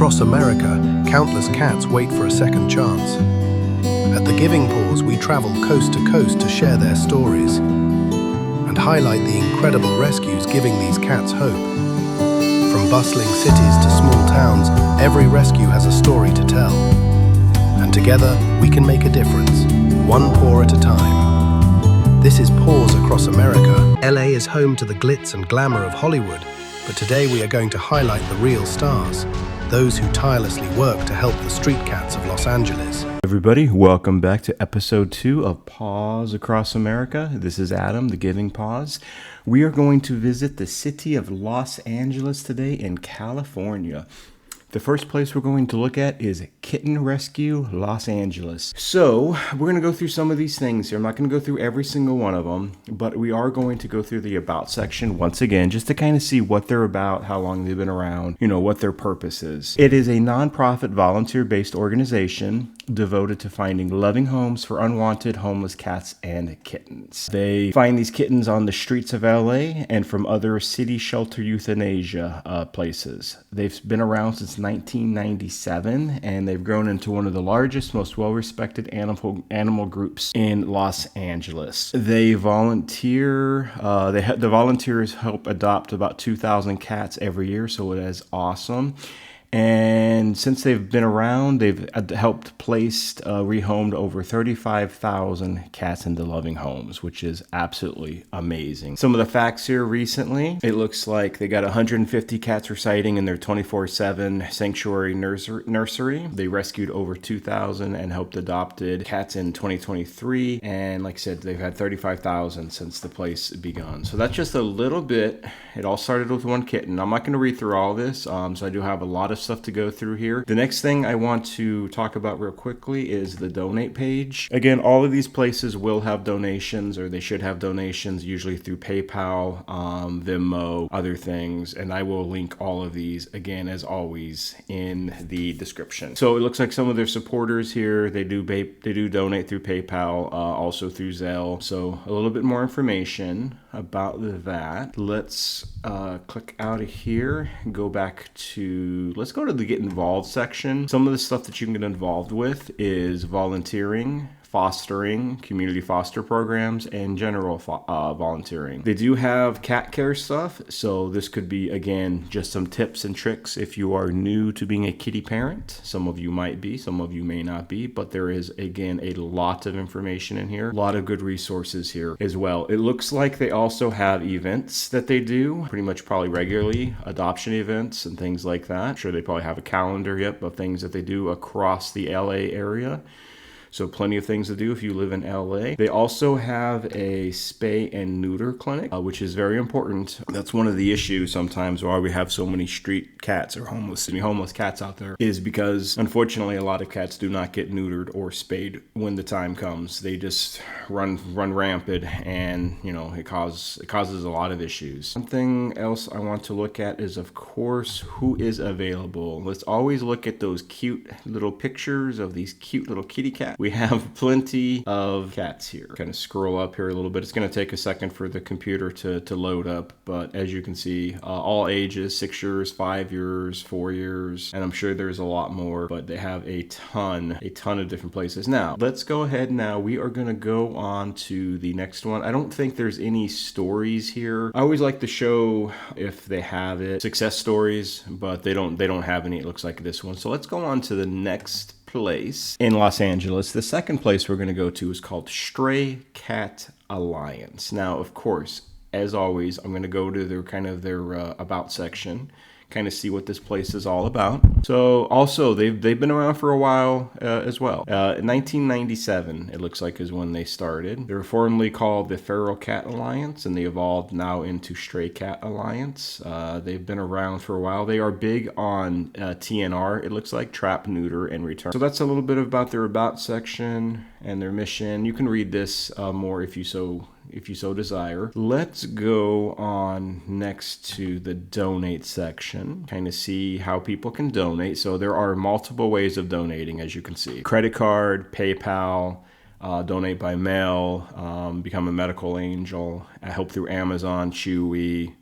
Across America, countless cats wait for a second chance. At the Giving Paws, we travel coast to coast to share their stories and highlight the incredible rescues giving these cats hope. From bustling cities to small towns, every rescue has a story to tell. And together, we can make a difference, one paw at a time. This is Paws Across America. LA is home to the glitz and glamour of Hollywood, but today we are going to highlight the real stars, those who tirelessly work to help the street cats of Los Angeles. Everybody, welcome back to episode 2 of Paws Across America. This is Adam, the Giving Paws. We are going to visit the city of Los Angeles today in California. The first place we're going to look at is Kitten Rescue Los Angeles. So we're going to go through some of these things here. I'm not going to go through every single one of them, but we are going to go through the About section once again, just to kind of see what they're about, how long they've been around, what their purpose is. It is a nonprofit volunteer-based organization devoted to finding loving homes for unwanted homeless cats and kittens. They find these kittens on the streets of LA and from other city shelter euthanasia places. They've been around since 1997, and they've grown into one of the largest, most well-respected animal groups in Los Angeles. They volunteer. The volunteers help adopt about 2,000 cats every year, so it is awesome. And since they've been around, they've helped rehomed over 35,000 cats into loving homes, which is absolutely amazing. Some of the facts here recently, it looks like they got 150 cats residing in their 24/7 sanctuary nursery. They rescued over 2,000 and helped adopted cats in 2023. And like I said, they've had 35,000 since the place begun. So that's just a little bit. It all started with one kitten. I'm not going to read through all this, so I do have a lot of stuff to go through here. The next thing I want to talk about real quickly is the donate page. Again, all of these places will have donations, or they should have donations, usually through PayPal, Venmo, other things, and I will link all of these again, as always, in the description. So it looks like some of their supporters here, they do donate through PayPal, also through Zelle. So a little bit more information about that. Let's click out of here, let's go to the Get Involved section. Some of the stuff that you can get involved with is volunteering, fostering, community foster programs, and general volunteering. They do have cat care stuff, so this could be, again, just some tips and tricks if you are new to being a kitty parent. Some of you might be, some of you may not be, but there is, again, a lot of information in here, a lot of good resources here as well. It looks like they also have events that they do, pretty much probably regularly, adoption events and things like that. I'm sure they probably have a calendar yet of things that they do across the LA area. So plenty of things to do if you live in LA. They also have a spay and neuter clinic, which is very important. That's one of the issues sometimes why we have so many street cats or homeless cats out there, is because unfortunately a lot of cats do not get neutered or spayed when the time comes. They just run rampant, and it causes a lot of issues. Something else I want to look at is, of course, who is available. Let's always look at those cute little pictures of these cute little kitty cats. We have plenty of cats here. Kind of scroll up here a little bit. It's going to take a second for the computer to load up, but as you can see, all ages, 6 years, 5 years, 4 years, and I'm sure there's a lot more, but they have a ton of different places. Now, let's go ahead now. We are going to go on to the next one. I don't think there's any stories here. I always like to show, if they have it, success stories, but they don't have any, it looks like this one. So let's go on to the next place in Los Angeles. The second place we're going to go to is called Stray Cat Alliance. Now, of course, as always, I'm going to go to their About section, kind of see what this place is all about. So also, they've been around for a while as well. 1997, it looks like, is when they started. They were formerly called the Feral Cat Alliance, and they evolved now into Stray Cat Alliance. They've been around for a while. They are big on TNR, it looks like, trap, neuter, and return. So that's a little bit about their About section and their mission. You can read this more if you so desire. Let's go on next to the donate section, kind of see how people can donate. So there are multiple ways of donating, as you can see. Credit card, PayPal, donate by mail, become a medical angel, help through Amazon, Chewy,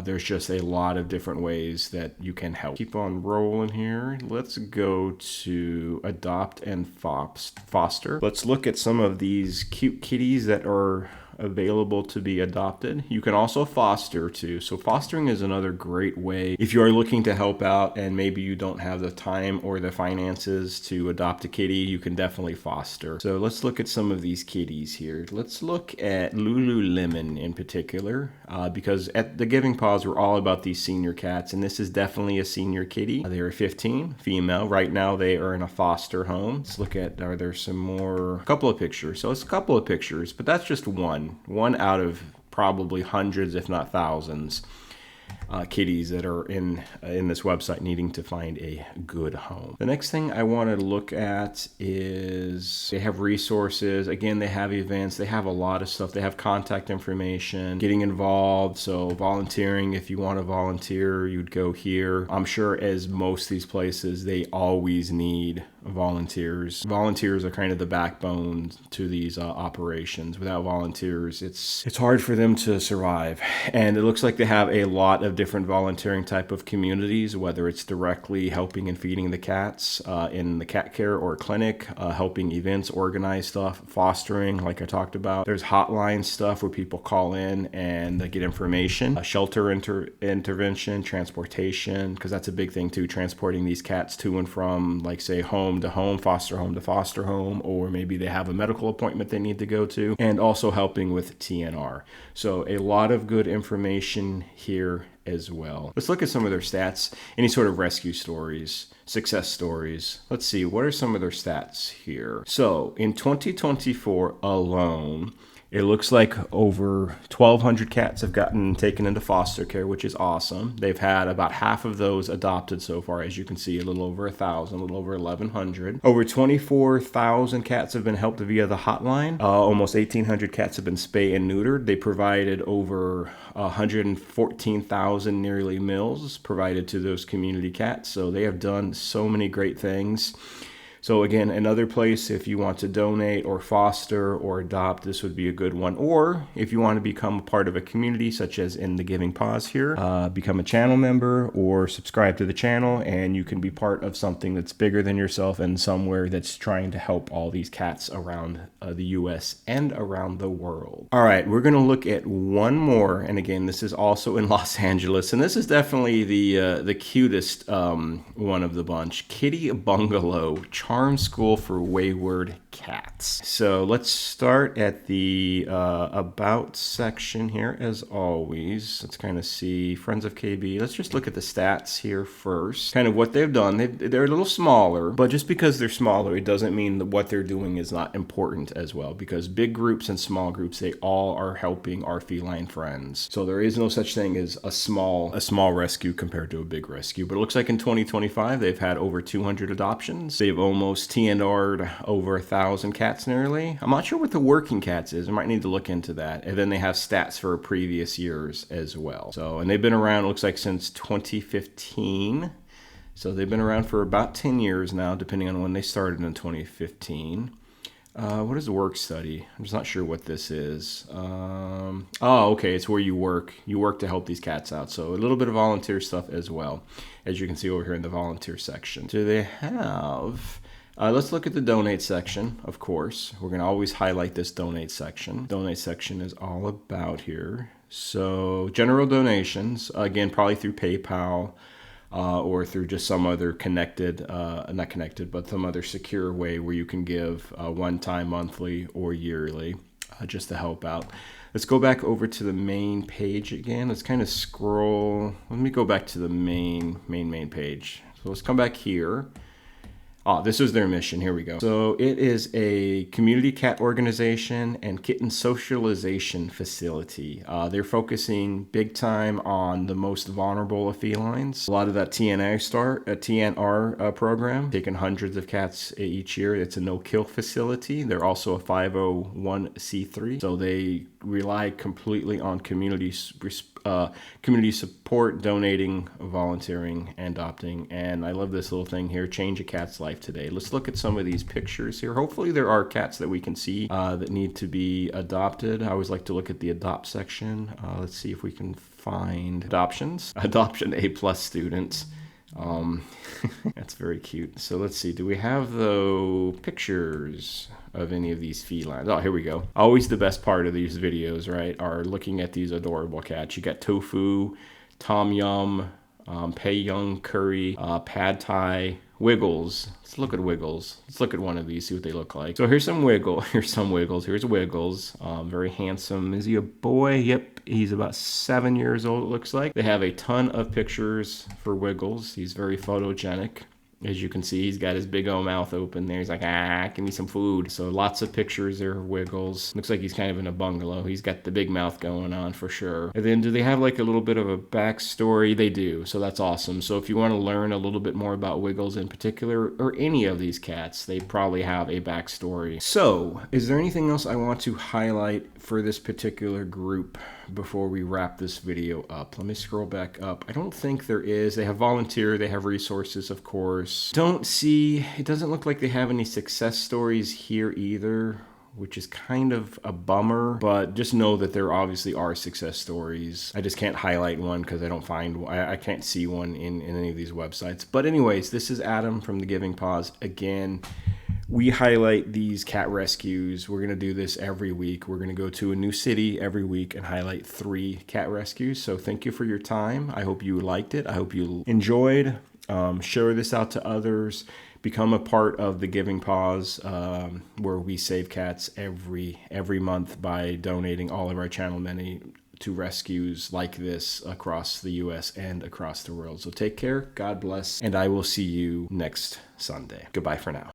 There's just a lot of different ways that you can help. Keep on rolling here. Let's go to adopt and foster. Let's look at some of these cute kitties that are available to be adopted. You can also foster too. So fostering is another great way if you are looking to help out and maybe you don't have the time or the finances to adopt a kitty, you can definitely foster. So let's look at some of these kitties here. Let's look at Lululemon in particular, because at the Giving Paws we're all about these senior cats, and this is definitely a senior kitty. They are 15, female. Right now they are in a foster home. Let's look at, are there some more? A couple of pictures. So it's a couple of pictures, but that's just one out of probably hundreds, if not thousands, kitties that are in this website needing to find a good home. The next thing I want to look at is they have resources. Again, they have events. They have a lot of stuff. They have contact information, getting involved. So volunteering, if you want to volunteer, you'd go here. I'm sure as most of these places, they always need volunteers. Volunteers are kind of the backbone to these operations. Without volunteers, it's hard for them to survive. And it looks like they have a lot of different volunteering type of communities, whether it's directly helping and feeding the cats in the cat care or clinic, helping events, organize stuff, fostering, like I talked about. There's hotline stuff where people call in and they get information, shelter intervention, transportation, because that's a big thing too, transporting these cats to and from, like, say, home to home, foster home to foster home, or maybe they have a medical appointment they need to go to, and also helping with TNR. So a lot of good information here as well. Let's look at some of their stats, any sort of rescue stories, success stories. Let's see, what are some of their stats here? So in 2024 alone, it looks like over 1,200 cats have gotten taken into foster care, which is awesome. They've had about half of those adopted so far, as you can see, a little over 1,000, a little over 1,100. Over 24,000 cats have been helped via the hotline. Almost 1,800 cats have been spayed and neutered. They provided over 114,000 nearly meals provided to those community cats. So they have done so many great things. So again, another place if you want to donate or foster or adopt, this would be a good one. Or if you want to become a part of a community, such as in the Giving Paws here, become a channel member or subscribe to the channel, and you can be part of something that's bigger than yourself and somewhere that's trying to help all these cats around the U.S. and around the world. All right, we're going to look at one more, and again, this is also in Los Angeles, and this is definitely the cutest one of the bunch. Kitty Bungalow, Charm School for Wayward Cats. So let's start at the about section here, as always. Let's kind of see Friends of KB. Let's just look at the stats here first. Kind of what they've done. They're a little smaller, but just because they're smaller, it doesn't mean that what they're doing is not important as well, because big groups and small groups, they all are helping our feline friends. So there is no such thing as a small rescue compared to a big rescue. But it looks like in 2025, they've had over 200 adoptions. They've almost TNR'd over 1,000 cats nearly. I'm not sure what the working cats is. I might need to look into that. And then they have stats for previous years as well. So, and they've been around, it looks like, since 2015. So they've been around for about 10 years now, depending on when they started in 2015. What is the work study? I'm just not sure what this is. Oh, okay, it's where you work. You work to help these cats out. So a little bit of volunteer stuff as well, as you can see over here in the volunteer section. Do they have... let's look at the donate section, of course. We're going to always highlight this donate section. Donate section is all about here. So general donations, again, probably through PayPal, or through just some other not connected, but some other secure way where you can give one time, monthly, or yearly, just to help out. Let's go back over to the main page again. Let's kind of scroll. Let me go back to the main page. So let's come back here. This is their mission. Here we go. So it is a community cat organization and kitten socialization facility. They're focusing big time on the most vulnerable of felines. A lot of that TNR program, taking hundreds of cats each year. It's a no-kill facility. They're also a 501c3. So they rely completely on community support, donating, volunteering, and adopting. And I love this little thing here, change a cat's life today. Let's look at some of these pictures here. Hopefully there are cats that we can see that need to be adopted. I always like to look at the adopt section. Let's see if we can find adoptions, adoption A+ students. That's very cute. So let's see. Do we have the pictures of any of these felines? Oh, here we go. Always the best part of these videos, right, are looking at these adorable cats. You got Tofu, Tom Yum, Pei Young Curry, Pad Thai, Wiggles. Let's look at Wiggles. Let's look at one of these, see what they look like. So here's some Wiggles. Here's Wiggles. Very handsome. Is he a boy? Yep, he's about 7 years old, it looks like. They have a ton of pictures for Wiggles. He's very photogenic. As you can see, he's got his big old mouth open there. He's like, give me some food. So lots of pictures there of Wiggles. Looks like he's kind of in a bungalow. He's got the big mouth going on for sure. And then do they have like a little bit of a backstory? They do. So that's awesome. So if you want to learn a little bit more about Wiggles in particular, or any of these cats, they probably have a backstory. So is there anything else I want to highlight for this particular group before we wrap this video up? Let me scroll back up. I don't think there is. They have volunteer, they have resources, of course. Don't see, it doesn't look like they have any success stories here either, which is kind of a bummer, but just know that there obviously are success stories. I just can't highlight one because I can't see one in any of these websites. But anyways, this is Adam from The Giving Paws. Again, we highlight these cat rescues. We're going to do this every week. We're going to go to a new city every week and highlight 3 cat rescues. So thank you for your time. I hope you liked it. I hope you enjoyed. Share this out to others. Become a part of the Giving Paws, where we save cats every month by donating all of our channel money to rescues like this across the U.S. and across the world. So take care, God bless, and I will see you next Sunday. Goodbye for now.